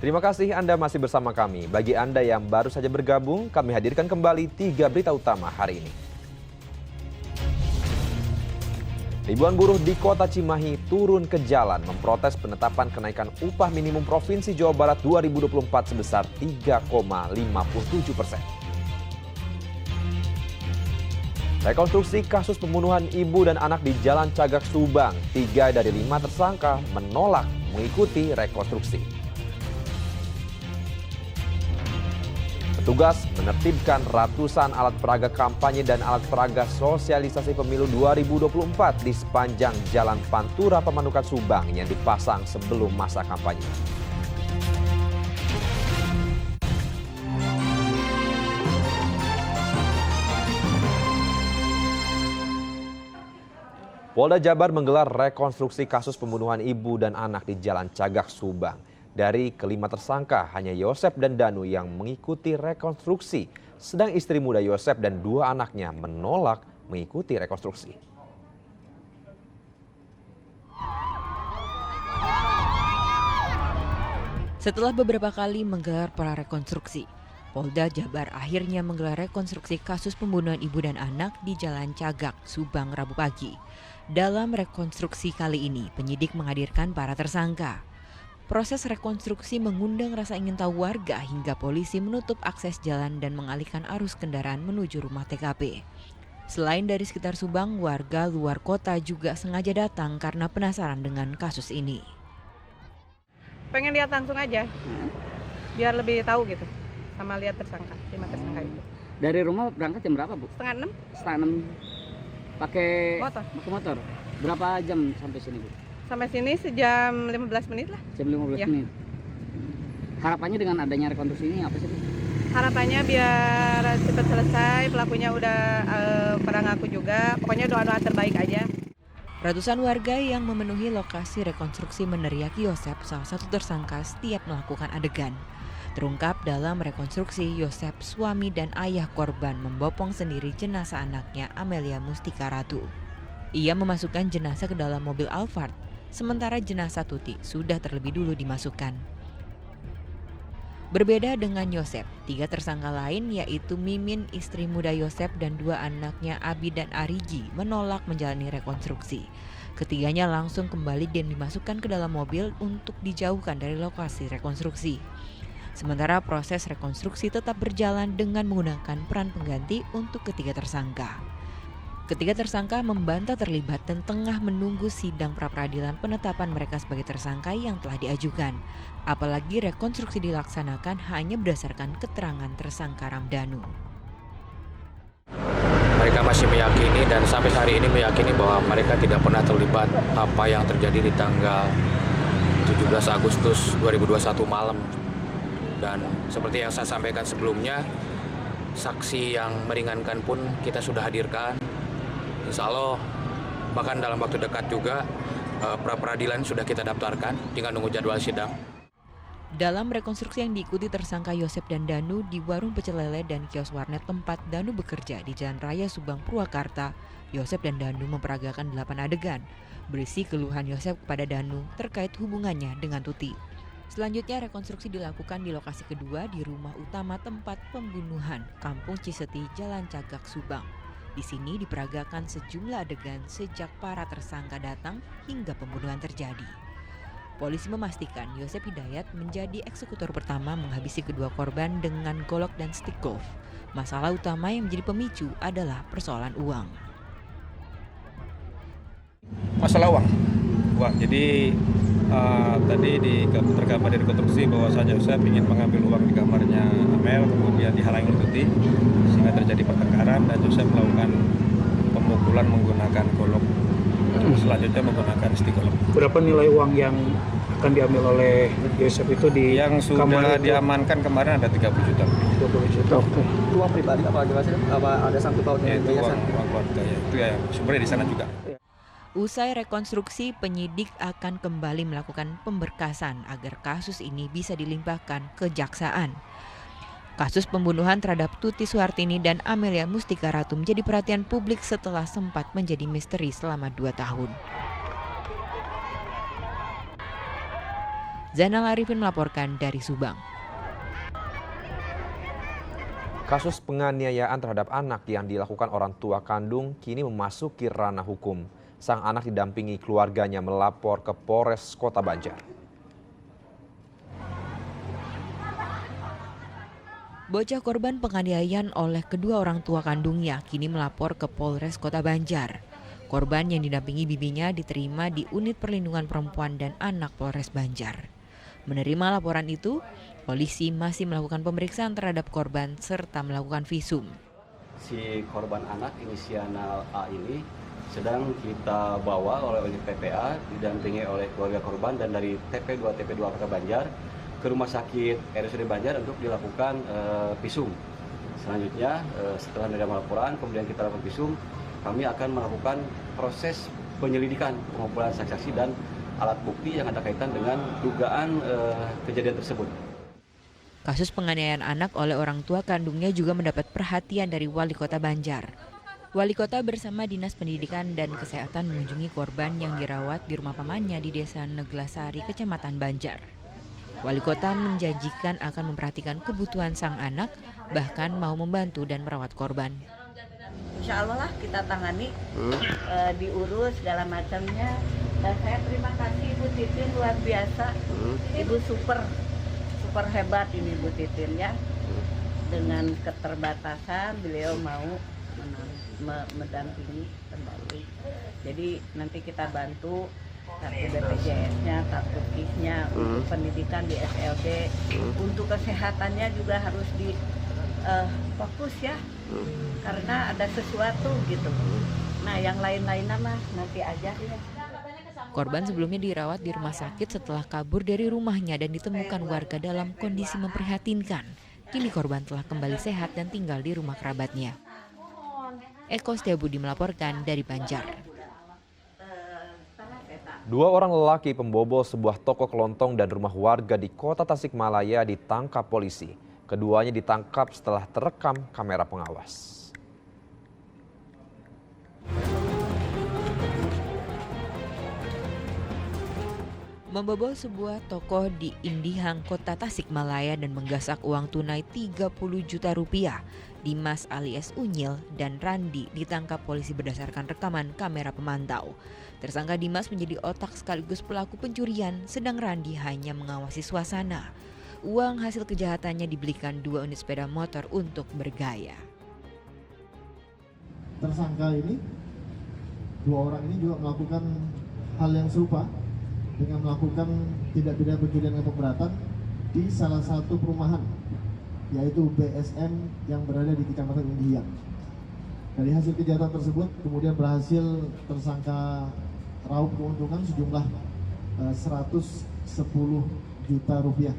Terima kasih Anda masih bersama kami. Bagi Anda yang baru saja bergabung, kami hadirkan kembali 3 berita utama hari ini. Ribuan buruh di Kota Cimahi turun ke jalan memprotes penetapan kenaikan upah minimum Provinsi Jawa Barat 2024 sebesar 3,57%. Rekonstruksi kasus pembunuhan ibu dan anak di Jalan Cagak Subang, 3 dari 5 tersangka menolak mengikuti rekonstruksi. Petugas menertibkan ratusan alat peraga kampanye dan alat peraga sosialisasi pemilu 2024 di sepanjang Jalan Pantura Pemanukan Subang yang dipasang sebelum masa kampanye. Polda Jabar menggelar rekonstruksi kasus pembunuhan ibu dan anak di Jalan Cagak Subang. Dari kelima tersangka, hanya Yosep dan Danu yang mengikuti rekonstruksi. Sedang istri muda Yosep dan 2 anaknya menolak mengikuti rekonstruksi. Setelah beberapa kali menggelar prarekonstruksi, Polda Jabar akhirnya menggelar rekonstruksi kasus pembunuhan ibu dan anak di Jalan Cagak, Subang, Rabu pagi. Dalam rekonstruksi kali ini, penyidik menghadirkan para tersangka. Proses rekonstruksi mengundang rasa ingin tahu warga hingga polisi menutup akses jalan dan mengalihkan arus kendaraan menuju rumah TKP. Selain dari sekitar Subang, warga luar kota juga sengaja datang karena penasaran dengan kasus ini. Pengen lihat langsung aja, biar lebih tahu gitu, sama lihat tersangka, 5 tersangka itu. Dari rumah berangkat jam berapa, Bu? Setengah 6. Setengah 6. Pakai motor. Berapa jam sampai sini, Bu? Sampai sini sejam 15 menit lah. Jam 15 Ya. menit. Harapannya dengan adanya rekonstruksi ini apa sih, Bu? Harapannya biar cepat selesai, pelakunya udah pada ngaku juga. Pokoknya doa-doa terbaik aja. Ratusan warga yang memenuhi lokasi rekonstruksi meneriaki Yosep, salah satu tersangka, setiap melakukan adegan. Terungkap dalam rekonstruksi, Yosep, suami dan ayah korban, membopong sendiri jenazah anaknya Amelia Mustika Ratu. Ia memasukkan jenazah ke dalam mobil Alphard, sementara jenazah Tuti sudah terlebih dulu dimasukkan. Berbeda dengan Yosep, 3 tersangka lain yaitu Mimin, istri muda Yosep, dan 2 anaknya Abi dan Arigi menolak menjalani rekonstruksi. Ketiganya langsung kembali dan dimasukkan ke dalam mobil untuk dijauhkan dari lokasi rekonstruksi. Sementara proses rekonstruksi tetap berjalan dengan menggunakan peran pengganti untuk ketiga tersangka. Ketiga tersangka membantah terlibat dan tengah menunggu sidang pra-peradilan penetapan mereka sebagai tersangka yang telah diajukan. Apalagi rekonstruksi dilaksanakan hanya berdasarkan keterangan tersangka Ramdhanu. Mereka masih meyakini dan sampai hari ini meyakini bahwa mereka tidak pernah terlibat apa yang terjadi di tanggal 17 Agustus 2021 malam. Dan seperti yang saya sampaikan sebelumnya, saksi yang meringankan pun kita sudah hadirkan. Insya Allah bahkan dalam waktu dekat juga pra-peradilan sudah kita daftarkan, tinggal nunggu jadwal sidang. Dalam rekonstruksi yang diikuti tersangka Yosep dan Danu di warung pecel lele dan kios warnet tempat Danu bekerja di Jalan Raya Subang, Purwakarta, Yosep dan Danu memperagakan 8 adegan berisi keluhan Yosep kepada Danu terkait hubungannya dengan Tuti. Selanjutnya rekonstruksi dilakukan di lokasi kedua di rumah utama tempat pembunuhan, Kampung Ciseti, Jalan Cagak, Subang. Di sini diperagakan sejumlah adegan sejak para tersangka datang hingga pembunuhan terjadi. Polisi memastikan Yosep Hidayat menjadi eksekutor pertama menghabisi kedua korban dengan golok dan stik golf. Masalah utama yang menjadi pemicu adalah persoalan uang. Masalah uang. Jadi tadi tergambar dari rekonstruksi bahwasanya Yosep ingin mengambil uang di kamarnya Amel, kemudian dihalangi oleh Tuti sehingga terjadi pertengkaran dan Yosep melakukan pemukulan menggunakan golok. Selanjutnya menggunakan stik golok. Berapa nilai uang yang akan diambil oleh Yosep itu di yang sudah diamankan kemarin ada 30 juta. 20 juta. Oke. Uang pribadi apa jelasnya? Apa ada sangkut pautnya Itu dengan yayasan? uang keluarga ya. Itu ya sumbernya di sana juga. Usai rekonstruksi, penyidik akan kembali melakukan pemberkasan agar kasus ini bisa dilimpahkan ke kejaksaan. Kasus pembunuhan terhadap Tuti Suhartini dan Amelia Mustika Ratu menjadi perhatian publik setelah sempat menjadi misteri selama 2 tahun. Zainal Arifin melaporkan dari Subang. Kasus penganiayaan terhadap anak yang dilakukan orang tua kandung kini memasuki ranah hukum. Sang anak didampingi keluarganya melapor ke Polres Kota Banjar. Bocah korban penganiayaan oleh kedua orang tua kandungnya kini melapor ke Polres Kota Banjar. Korban yang didampingi bibinya diterima di Unit Perlindungan Perempuan dan Anak Polres Banjar. Menerima laporan itu, polisi masih melakukan pemeriksaan terhadap korban serta melakukan visum. Si korban anak inisial A ini sedang kita bawa oleh unit PPA didampingi oleh keluarga korban dan dari TP2 Kota Banjar ke Rumah Sakit RSUD Banjar untuk dilakukan visum. Selanjutnya setelah menerima laporan kemudian kita lakukan visum, kami akan melakukan proses penyelidikan, pengumpulan saksi-saksi dan alat bukti yang ada kaitan dengan dugaan kejadian tersebut. Kasus penganiayaan anak oleh orang tua kandungnya juga mendapat perhatian dari Wali Kota Banjar. Wali Kota bersama Dinas Pendidikan dan Kesehatan mengunjungi korban yang dirawat di rumah pamannya di Desa Neglasari, Kecamatan Banjar. Wali Kota menjanjikan akan memperhatikan kebutuhan sang anak, bahkan mau membantu dan merawat korban. Insya Allah lah kita tangani, diurus segala macamnya. Dan saya terima kasih Ibu Titin, luar biasa. Ibu super hebat ini Ibu Titin ya. Dengan keterbatasan beliau mau mendampingi kembali. Jadi nanti kita bantu kartu BPJS-nya, kartu KIS-nya, untuk pendidikan di SLB, untuk kesehatannya juga harus di fokus ya, karena ada sesuatu gitu. Nah yang lain-lainnya mah nanti aja ya. Korban sebelumnya dirawat di rumah sakit setelah kabur dari rumahnya dan ditemukan warga dalam kondisi memprihatinkan. Kini korban telah kembali sehat dan tinggal di rumah kerabatnya. Eko Setiabudi melaporkan dari Banjar. Dua orang lelaki pembobol sebuah toko kelontong dan rumah warga di Kota Tasikmalaya ditangkap polisi. Keduanya ditangkap setelah terekam kamera pengawas. Membobol sebuah toko di Indihang, Kota Tasikmalaya dan menggasak uang tunai 30 juta rupiah. Dimas alias Unyil dan Randi ditangkap polisi berdasarkan rekaman kamera pemantau. Tersangka Dimas menjadi otak sekaligus pelaku pencurian, sedang Randi hanya mengawasi suasana. Uang hasil kejahatannya dibelikan 2 unit sepeda motor untuk bergaya. Tersangka ini, 2 orang ini juga melakukan hal yang serupa dengan melakukan tindak pidana pencurian dengan pemberatan di salah satu perumahan, yaitu BSM yang berada di Kecamatan Indihang. Dari hasil kejahatan tersebut kemudian berhasil tersangka raup keuntungan sejumlah 110 juta rupiah.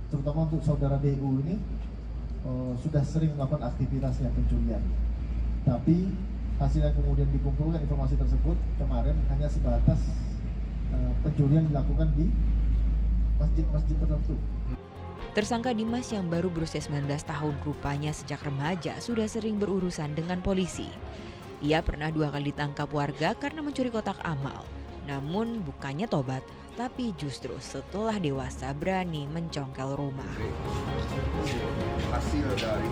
Terutama untuk saudara DU ini sudah sering melakukan aktivitasnya pencurian. Tapi hasil yang kemudian dikumpulkan informasi tersebut kemarin hanya sebatas pencurian dilakukan di masjid-masjid tertentu. Tersangka Dimas yang baru berusia 19 tahun rupanya sejak remaja sudah sering berurusan dengan polisi. Ia pernah 2 kali ditangkap warga karena mencuri kotak amal. Namun bukannya tobat, tapi justru setelah dewasa berani mencongkel rumah. Hasil dari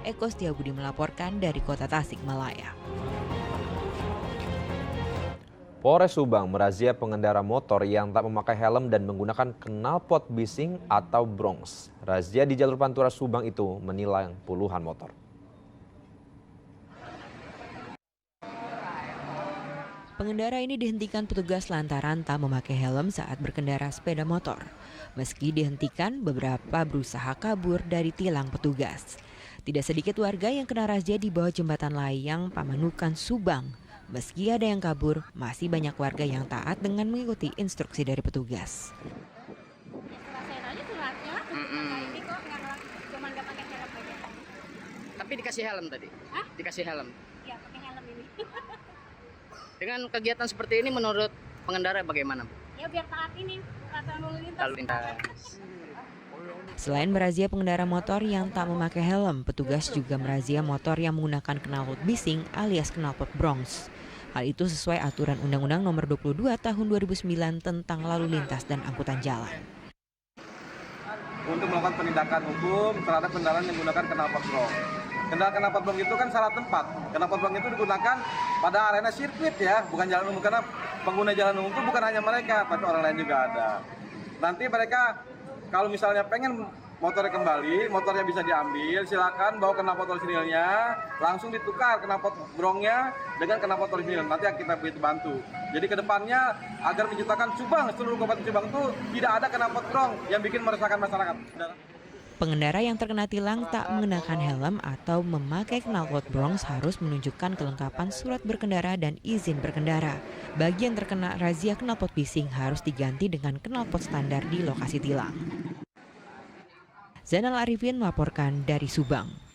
Eko Setiabudi melaporkan dari Kota Tasikmalaya. Polres Subang merazia pengendara motor yang tak memakai helm dan menggunakan knalpot bising atau bronks. Razia di jalur Pantura Subang itu menilang puluhan motor. Pengendara ini dihentikan petugas lantaran tak memakai helm saat berkendara sepeda motor. Meski dihentikan, beberapa berusaha kabur dari tilang petugas. Tidak sedikit warga yang kena razia di bawah jembatan layang Pamanukan Subang. Meski ada yang kabur, masih banyak warga yang taat dengan mengikuti instruksi dari petugas. Tapi dikasih helm tadi? Hah? Dikasih helm? Iya, pakai helm ini. Dengan kegiatan seperti ini menurut pengendara bagaimana, Bu? Ya biar taat ini, peraturan lalu lintas. Selain merazia pengendara motor yang tak memakai helm, petugas juga merazia motor yang menggunakan knalpot bising alias knalpot bronks. Hal itu sesuai aturan Undang-Undang Nomor 22 Tahun 2009 tentang lalu lintas dan angkutan jalan. Untuk melakukan penindakan hukum terhadap kendaraan yang menggunakan knalpot brong. Kendaraan knalpot brong itu kan salah tempat. Knalpot brong itu digunakan pada arena sirkuit ya, bukan jalan umum, karena pengguna jalan umum itu bukan hanya mereka, tapi orang lain juga ada. Nanti mereka kalau misalnya pengen motornya kembali, motornya bisa diambil, silakan bawa knalpot orisinilnya, langsung ditukar knalpot brongnya dengan knalpot orisinil. Nanti kita bantu. Jadi kedepannya agar menciptakan Subang, seluruh Kabupaten Subang itu tidak ada knalpot brong yang bikin meresahkan masyarakat. Pengendara yang terkena tilang tak mengenakan helm atau memakai knalpot bronze harus menunjukkan kelengkapan surat berkendara dan izin berkendara. Bagi yang terkena razia knalpot bising harus diganti dengan knalpot standar di lokasi tilang. Zainal Arifin melaporkan dari Subang.